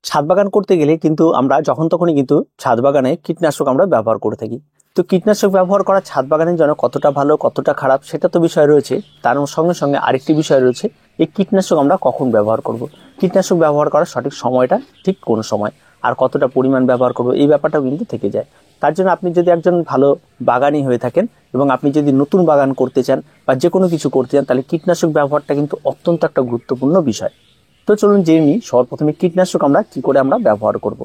ছাদ বাগান করতে গেলে কিন্তু আমরা যখন তখনই কিন্তু ছাদ বাগানে কীটনাশক আমরা ব্যবহার করে থাকি। তো কীটনাশক ব্যবহার করা ছাদ বাগানের জন্য কতটা ভালো কতটা খারাপ সেটা তো বিষয় রয়েছে, তার সঙ্গে সঙ্গে আরেকটি বিষয় রয়েছে, এই কীটনাশক আমরা কখন ব্যবহার করব, কীটনাশক ব্যবহার করার সঠিক সময়টা ঠিক কোন সময় আর কতটা পরিমাণ ব্যবহার করব, এই ব্যাপারটাও কিন্তু থেকে যায়। তার জন্য আপনি যদি একজন ভালো বাগানি হয়ে থাকেন এবং আপনি যদি নতুন বাগান করতে চান বা যে কোনো কিছু করতে চান, তাহলে কীটনাশক ব্যবহারটা কিন্তু অত্যন্ত একটা গুরুত্বপূর্ণ বিষয়। তো চলুন জেনে নিই সর্বপ্রথমে কীটনাশক আমরা কি করে আমরা ব্যবহার করব।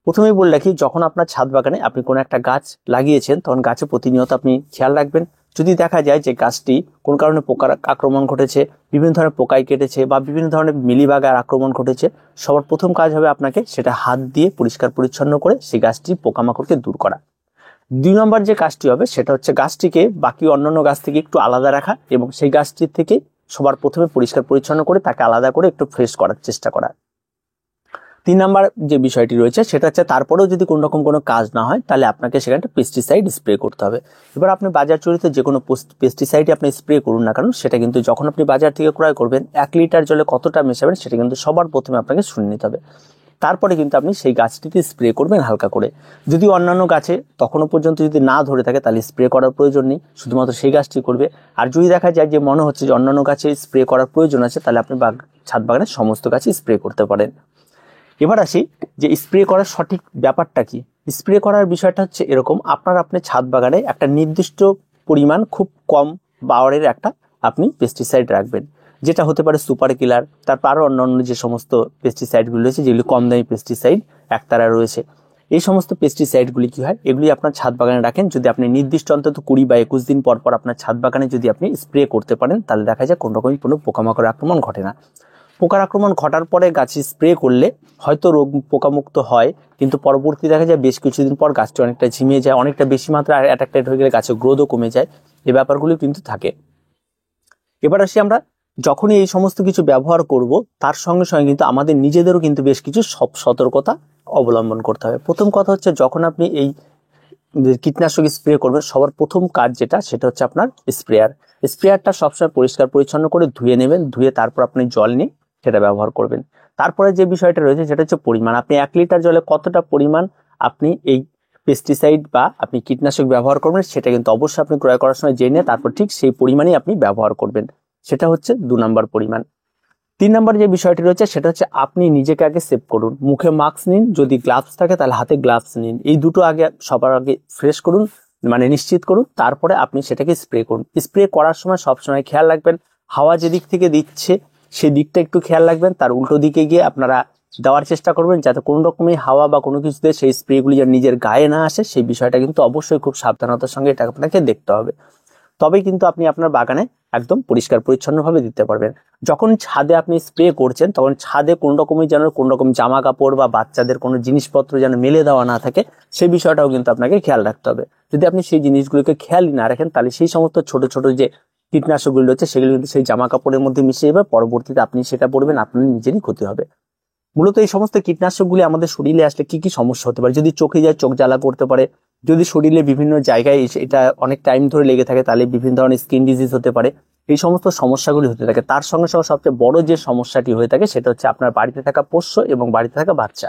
প্রথমেই বলে রাখি, যখন আপনার ছাদ বাগানে আপনি কোনো একটা গাছ লাগিয়েছেন তখন গাছে প্রতিনিয়ত আপনি খেয়াল রাখবেন। যদি দেখা যায় যে গাছটি কোন কারণে পোকার আক্রমণ ঘটেছে, বিভিন্ন ধরনের পোকায় কেটেছে বা বিভিন্ন ধরনের মিলিবাগার আক্রমণ ঘটেছে, সবার প্রথম কাজ হবে আপনাকে সেটা হাত দিয়ে পরিষ্কার পরিচ্ছন্ন করে সেই গাছটি পোকামাকড়কে দূর করা। 2 নম্বর যে কাজটি হবে সেটা হচ্ছে গাছটিকে বাকি অন্যান্য গাছ থেকে একটু আলাদা রাখা এবং সেই গাছটির থেকে সবার প্রথমে পরিষ্কার পরিচ্ছন্ন করে তাকে আলাদা করে একটু ফ্রেশ করার চেষ্টা করা। 3 নম্বর যে বিষয়টি রয়েছে সেটা হচ্ছে তারপরেও যদি কোনো রকম কোনো কাজ না হয় তাহলে আপনাকে সেখানে পেস্টিসাইড স্প্রে করতে হবে। এবার আপনি বাজার চুরিতে যে কোনো পেস্টিসাইড আপনি স্প্রে করুন না কারণ সেটা কিন্তু যখন আপনি বাজার থেকে ক্রয় করবেন 1 লিটার জলে কতটা মেশাবেন সেটা কিন্তু সবার প্রথমে আপনাকে শুনে নিতে হবে। তারপরে কিন্তু আপনি সেই গাছটিতে স্প্রে করবেন হালকা করে। যদি অন্যান্য গাছে তখনও পর্যন্ত যদি না ধরে থাকে তাহলে স্প্রে করার প্রয়োজন নেই, শুধুমাত্র সেই গাছটি করবে। আর যদি দেখা যায় যে মনে হচ্ছে যে অন্যান্য গাছে স্প্রে করার প্রয়োজন আছে তাহলে আপনি ছাদ বাগানের সমস্ত গাছে স্প্রে করতে পারেন। এবার আসি যে স্প্রে করার সঠিক ব্যাপারটা কি। স্প্রে করার বিষয়টা হচ্ছে এরকম, আপনার ছাদ বাগানে একটা নির্দিষ্ট পরিমাণ খুব কম পাওয়ারের একটা আপনি পেস্টিসাইড রাখবেন, যেটা হতে পারে সুপার কিলার, তারপর আরও অন্যান্য যে সমস্ত পেস্টিসাইডগুলি রয়েছে যেগুলি কম দামি পেস্টিসাইড একতারা রয়েছে। এই সমস্ত পেস্টিসাইডগুলি কি হয়, এগুলি আপনার ছাদ বাগানে রাখেন। যদি আপনি নির্দিষ্ট অন্তত 20 বা 21 দিন পর পর আপনার ছাদ বাগানে যদি আপনি স্প্রে করতে পারেন তাহলে দেখা যায় কোনো রকমই কোনো পোকামাকড় আক্রমণ ঘটে না। পোকার আক্রমণ ঘটার পরে গাছে স্প্রে করলে হয়তো রোগ পোকামুক্ত হয়, কিন্তু পরবর্তী দেখা যায় বেশ কিছুদিন পর গাছটি অনেকটা ঝিমিয়ে যায়, অনেকটা বেশি মাত্রায় অ্যাটাকটেড হয়ে গেলে গাছের গ্রোথও কমে যায়। এই ব্যাপারগুলি কিন্তু থাকে। এবার আসি আমরা যখনই এই সমস্ত কিছু ব্যবহার করব তার সঙ্গে সঙ্গে কিন্তু আমাদের নিজেদেরও কিন্তু বেশ কিছু সতর্কতা অবলম্বন করতে হবে। প্রথম কথা হচ্ছে যখন আপনি এই কীটনাশক স্প্রে করবেন সবার প্রথম কাজ যেটা সেটা হচ্ছে আপনার স্প্রেয়ারটা সবসময় পরিষ্কার পরিচ্ছন্ন করে ধুয়ে নেবেন, ধুয়ে তারপর আপনি জল নিয়ে সেটা ব্যবহার করবেন। তারপরে যে বিষয়টা রয়েছে সেটা হচ্ছে পরিমাণ, আপনি 1 লিটার জলে কতটা পরিমাণ আপনি এই পেস্টিসাইড বা আপনি কীটনাশক ব্যবহার করবেন সেটা কিন্তু অবশ্যই আপনি ক্রয় করার সময় জেনে তারপর ঠিক সেই পরিমাণেই আপনি ব্যবহার করবেন। সেটা হচ্ছে 2 নম্বর পরিমাণ। 3 নম্বর যে বিষয়টি রয়েছে সেটা হচ্ছে আপনি নিজেকে আগে সেভ করুন, মুখে মাস্ক নিন, যদি গ্লাভস থাকে তাহলে হাতে গ্লাভস নিন, এই দুটো আগে সবার আগে ফ্রেশ করুন, মানে নিশ্চিত করুন, তারপরে আপনি সেটাকে স্প্রে করুন। স্প্রে করার সময় সবসময় খেয়াল রাখবেন হাওয়া যেদিক থেকে দিচ্ছে সেই দিকটা একটু খেয়াল রাখবেন, তার উল্টো দিকে গিয়ে আপনারা দেওয়ার চেষ্টা করবেন যাতে কোনো রকমই হাওয়া বা কোনো কিছুতে সেই স্প্রেগুলি যেন নিজের গায়ে না আসে, সেই বিষয়টা কিন্তু অবশ্যই খুব সাবধানতার সঙ্গে এটা আপনাকে দেখতে হবে। তবেই কিন্তু আপনি আপনার বাগানে একদম পরিষ্কার পরিচ্ছন্নভাবে দিতে পারবেন। যখন ছাদে আপনি স্প্রে করছেন তখন ছাদে কোনো রকমই যেন কোনো রকম জামা কাপড় বা বাচ্চাদের কোনো জিনিসপত্র যেন মেলে দেওয়া না থাকে সেই বিষয়টাও কিন্তু আপনাকে খেয়াল রাখতে হবে। যদি আপনি সেই জিনিসগুলোকে খেয়ালই না রাখেন তাহলে সেই সমস্ত ছোট ছোট যে কীটনাশকগুলো রয়েছে সেগুলো কিন্তু সেই জামা কাপড়ের মধ্যে মিশে যাবে, পরবর্তীতে আপনি সেটা পড়বেন, আপনার নিজেরই ক্ষতি হবে। মূলত এই সমস্ত কীটনাশকগুলি আমাদের শরীরে আসলে কি কি সমস্যা হতে পারে, যদি চোখে যায় চোখ জ্বালা করতে পারে, যদি শরীরে বিভিন্ন জায়গায় এটা অনেক টাইম ধরে লেগে থাকে তাহলে বিভিন্ন ধরনের স্কিন ডিজিজ হতে পারে। এই সমস্ত সমস্যাগুলি হতে থাকে। তার সঙ্গে সঙ্গে সবচেয়ে বড় যে সমস্যাটি হয়ে থাকে সেটা হচ্ছে আপনার বাড়িতে থাকা পোষ্য এবং বাড়িতে থাকা বাচ্চা।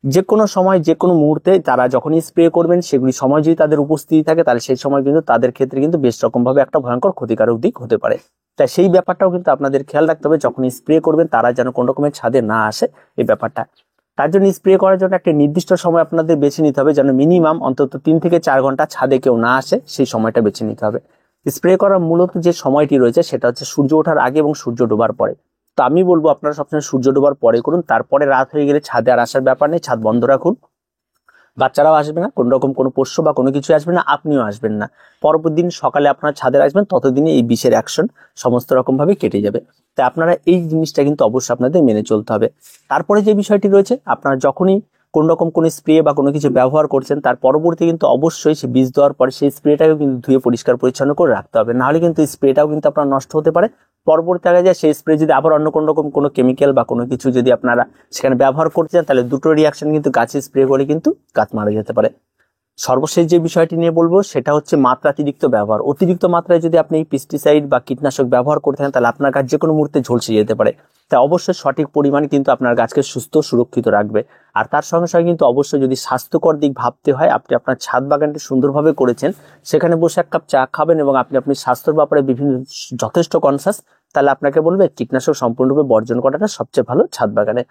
যে কোনো সময় যে কোনো মুহূর্তে তারা যখনই স্প্রে করবেন সেগুলি সময় যদি তাদের উপস্থিতি থাকে তাহলে সেই সময় কিন্তু তাদের ক্ষেত্রে কিন্তু বেশ রকমভাবে একটা ভয়ঙ্কর ক্ষতিকারক দিক হতে পারে। তাই সেই ব্যাপারটাও কিন্তু আপনাদের খেয়াল রাখতে হবে, যখন স্প্রে করবেন তারা যেন কোনো রকমের ছাদে না আসে এই ব্যাপারটা। তার জন্য স্প্রে করার জন্য একটা নির্দিষ্ট সময় আপনাদের বেছে নিতে হবে, যেন মিনিমাম অন্তত 3 থেকে 4 ঘন্টা ছাদে কেউ না আসে সেই সময়টা বেছে নিতে হবে। স্প্রে করার মূলত যে সময়টি রয়েছে সেটা হচ্ছে সূর্য ওঠার আগে এবং সূর্য ডোবার পরে। তো আমি বলবো আপনারা সবসময় সূর্য ডোবার পরে করুন, তারপরে রাত হয়ে গেলে ছাদে আর আসার ব্যাপার নেই, ছাদ বন্ধ রাখুন, বাচ্চারাও আসবে না, কোনো রকম কোনো পোষ্য বা কোনো কিছু আসবে না, আপনিও আসবেন না। পরবর্তী দিন সকালে আপনারা ছাদে আসবেন, ততদিনে এই বিষের অ্যাকশন সমস্ত রকম ভাবে কেটে যাবে। তাই আপনারা এই জিনিসটা কিন্তু অবশ্যই আপনাদের মেনে চলতে হবে। তারপরে যে বিষয়টি রয়েছে, আপনারা যখনই কোন রকম কোনো স্প্রে বা কোনো কিছু ব্যবহার করছেন তার পরবর্তী কিন্তু অবশ্যই সেই বীজ দেওয়ার পরে সেই স্প্রেটাকে কিন্তু ধুয়ে পরিষ্কার পরিচ্ছন্ন করে রাখতে হবে, নাহলে কিন্তু স্প্রেটাও কিন্তু আপনার নষ্ট হতে পারে। পরবর্তী আগে যায় সেই স্প্রে যদি আবার অন্য কোনো রকম কোনো কেমিক্যাল বা কোনো কিছু যদি আপনারা সেখানে ব্যবহার করতে চান তাহলে দুটো রিয়াকশন কিন্তু গাছে স্প্রে করে কিন্তু গাছ মারা যেতে পারে। সর্বশেষ যে বিষয়টি নিয়ে বলবো সেটা হচ্ছে মাত্রাতিরিক্ত ব্যবহার। অতিরিক্ত মাত্রায় যদি আপনি পেস্টিসাইড বা কীটনাশক ব্যবহার করতে থাকেন তাহলে আপনার গাছ যে কোনো মুহূর্তে ঝলসে যেতে পারে। তাই অবশ্যই সঠিক পরিমাণ কিন্তু আপনার গাছকে সুস্থ সুরক্ষিত রাখবে। আর তার সঙ্গে সঙ্গে কিন্তু অবশ্যই যদি স্বাস্থ্যকর দিক ভাবতে হয়, আপনি আপনার ছাদ বাগানটি সুন্দরভাবে করেছেন, সেখানে বসে এক কাপ চা খাবেন এবং আপনি স্বাস্থ্যের ব্যাপারে বিভিন্ন যথেষ্ট কনসাস, তাহলে আপনাকে বলবে কীটনাশক সম্পূর্ণরূপে বর্জন করাটা সবচেয়ে ভালো ছাদ বাগানে।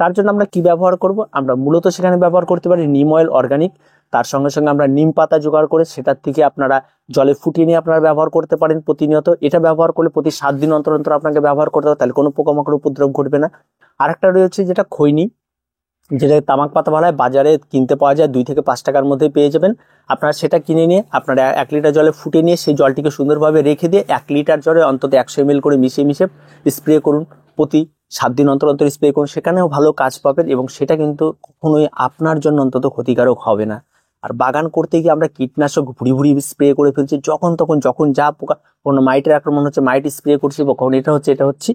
তার জন্য আমরা কি ব্যবহার করব? আমরা মূলত সেখানে ব্যবহার করতে পারি নিম অয়েল অর্গানিক। তার সঙ্গে সঙ্গে আমরা নিম পাতা জোগাড় করে সেটার থেকে আপনারা জলে ফুটিয়ে নিয়ে আপনারা ব্যবহার করতে পারেন প্রতিনিয়ত। এটা ব্যবহার করলে প্রতি 7 দিন অন্তর অন্তর আপনাকে ব্যবহার করতে হবে, তাহলে কোনো পোকামাকড় উপদ্রব ঘটবে না। আরেকটা রয়েছে যেটা খৈনি, যেটা তামাক পাতা বলা হয়, বাজারে কিনতে পাওয়া যায়, 2 থেকে 5 টাকার মধ্যে পেয়ে যাবেন। আপনারা সেটা কিনে নিয়ে আপনারা 1 লিটার জলে ফুটিয়ে নিয়ে সেই জলটিকে সুন্দরভাবে রেখে দিয়ে 1 লিটার জলে অন্তত 100 ml করে মিশিয়ে স্প্রে করুন। প্রতি 7 দিন অন্তর অন্তর স্প্রে করুন, সেখানেও ভালো কাজ পাবেন এবং সেটা কিন্তু কখনোই আপনার জন্য অন্তত ক্ষতিকারক হবে না। আর বাগান করতে গিয়ে আমরা কীটনাশক ভুড়ি স্প্রে করে ফেলছি, যখন যা পোকা, কোনো মাইটের আক্রমণ হচ্ছে মাইট স্প্রে করছি, কখন এটা হচ্ছে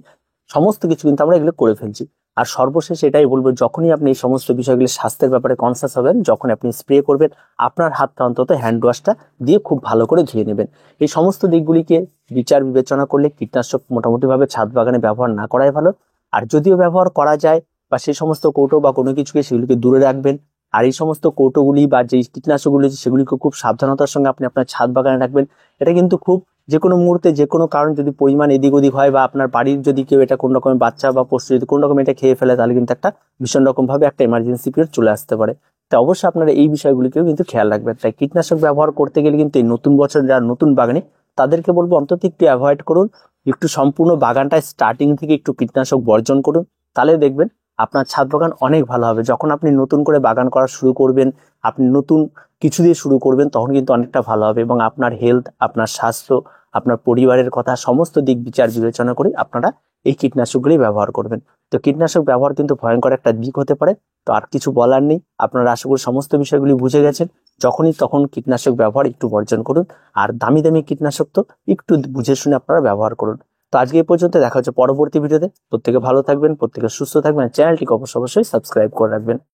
সমস্ত কিছু কিন্তু আমরা এগুলো করে ফেলছি। আর সর্বশেষ এটাই বলবো, যখনই আপনি এই সমস্ত বিষয়গুলো স্বাস্থ্যের ব্যাপারে কনসাস হবেন, যখন আপনি স্প্রে করবেন, আপনার হাতটা অন্তত হ্যান্ড ওয়াশটা দিয়ে খুব ভালো করে ধুয়ে নেবেন। এই সমস্ত দিকগুলিকে বিচার বিবেচনা করলে কীটনাশক মোটামুটিভাবে ছাদ বাগানে ব্যবহার না করাই ভালো। আর যদিও ব্যবহার করা যায় বা সেই সমস্ত কৌটো বা কোনো কিছুকে সেগুলিকে দূরে রাখবেন। আর এই সমস্ত কৌটোগুলি বা যে কীটনাশকগুলি সেগুলিকে খুব সাবধানতার সঙ্গে আপনি আপনার ছাদ বাগানে রাখবেন। এটা কিন্তু খুব যে কোনো মুহূর্তে যে কোনো কারণ যদি পরিমাণ এদিক ওদিক হয় বা আপনার বাড়ির যদি কেউ এটা কোনো রকমের বাচ্চা বা পশু যদি কোনো রকম এটা খেয়ে ফেলে, তাহলে কিন্তু একটা ভীষণ রকমভাবে একটা এমার্জেন্সি পিরিয়ড চলে আসতে পারে। তাই অবশ্যই আপনারা এই বিষয়গুলিকেও কিন্তু খেয়াল রাখবেন। তাই কীটনাশক ব্যবহার করতে গেলে কিন্তু এই নতুন বছর যারা নতুন বাগানে, তাদেরকে বলবো অন্তত একটু অ্যাভয়েড করুন, একটু সম্পূর্ণ বাগানটা স্টার্টিং থেকে একটু কীটনাশক বর্জন করুন, তাহলে দেখবেন আপনার ছাদ বাগান অনেক ভালো হবে। যখন আপনি নতুন করে বাগান করা শুরু করবেন, আপনি নতুন কিছু দিয়ে শুরু করবেন, তখন কিন্তু অনেকটা ভালো হবে এবং আপনার হেলথ, আপনার স্বাস্থ্য, আপনার পরিবারের কথা সমস্ত দিক বিচার বিবেচনা করে আপনারা এই কীটনাশকগুলি ব্যবহার করবেন। তো কীটনাশক ব্যবহার কিন্তু ভয়ঙ্কর একটা দিক হতে পারে। তো আর কিছু বলার নেই, আপনারা আশা করি সমস্ত বিষয়গুলি বুঝে গেছেন। যখনই তখন কীটনাশক ব্যবহার একটু বর্জন করুন। আর দামি কীটনাশক তো একটু বুঝে শুনে আপনারা ব্যবহার করুন। তো আজকে এই পর্যন্ত, দেখা হচ্ছে পরবর্তী ভিডিওতে। প্রত্যেকে ভালো থাকবেন, প্রত্যেকে সুস্থ থাকবেন, চ্যানেলটিকে অবশ্যই সাবস্ক্রাইব করে রাখবেন।